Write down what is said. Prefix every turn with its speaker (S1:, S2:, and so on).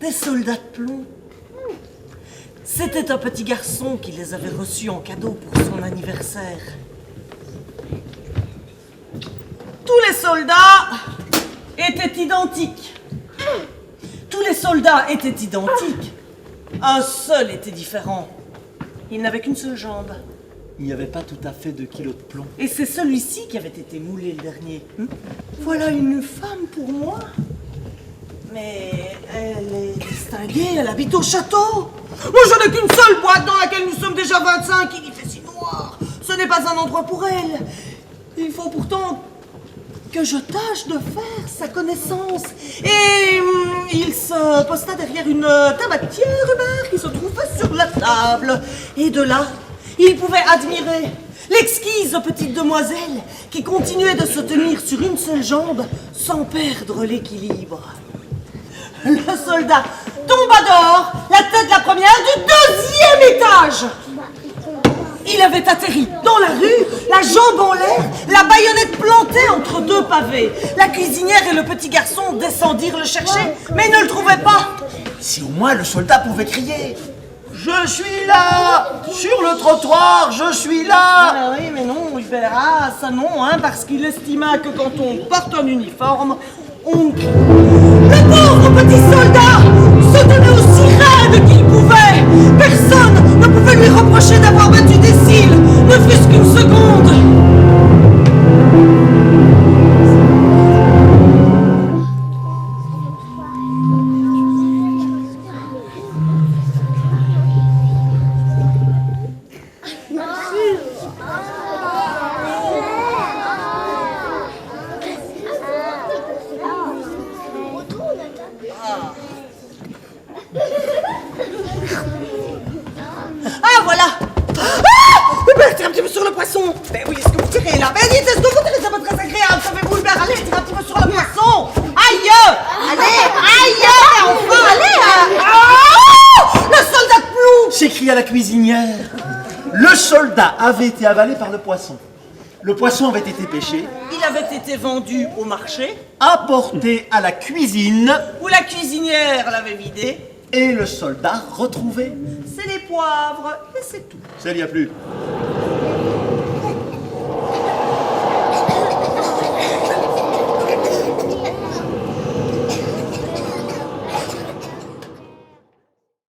S1: Des soldats de plomb. C'était un petit garçon qui les avait reçus en cadeau pour son anniversaire. Tous les soldats étaient identiques. Tous les soldats étaient identiques. Un seul était différent. Il n'avait qu'une seule jambe.
S2: Il n'y avait pas tout à fait 2 kilos de plomb.
S1: Et c'est celui-ci qui avait été moulé le dernier. Voilà une femme pour moi. Mais elle est distinguée, elle habite au château. Moi, je n'ai qu'une seule boîte dans laquelle nous sommes déjà 25. Il y fait si noir. Ce n'est pas un endroit pour elle. Il faut pourtant que je tâche de faire sa connaissance. Et il se posta derrière une tabatière, Hubert, qui se trouvait sur la table. Et de là, il pouvait admirer l'exquise petite demoiselle qui continuait de se tenir sur une seule jambe sans perdre l'équilibre. Le soldat tomba dehors, la tête la première du 2e étage. Il avait atterri dans la rue, la jambe en l'air, la baïonnette plantée entre 2 pavés. La cuisinière et le petit garçon descendirent le chercher, mais ne le trouvaient pas.
S2: Si au moins le soldat pouvait crier « Je suis là! Sur le trottoir, je suis là !»
S1: Ah oui, mais non, Hubert, ah, ça non, hein, parce qu'il estima que quand on porte un uniforme, on crie. Le pauvre petit soldat se tenait aussi raide qu'il pouvait. Personne ne pouvait lui reprocher d'avoir battu des cils, ne fût-ce qu'une seconde. Ah, voilà! Ah! Hubert, tire un petit peu sur le poisson! Ben oui, est-ce que vous tirez là? Ben dites, est-ce que vous tirez? C'est pas très agréable, savez-vous, Hubert? Allez, tire un petit peu sur le poisson! Aïe! Aïe! Enfin, allez! Ah! Le soldat de plomb!
S2: s'écria la cuisinière. Le soldat avait été avalé par le poisson. Le poisson avait été pêché,
S1: Il avait été vendu au marché,
S2: apporté à la cuisine
S1: où la cuisinière l'avait vidé.
S2: et le soldat retrouvé.
S1: C'est les poivres, et c'est tout.
S2: Ça, il n'y a plus.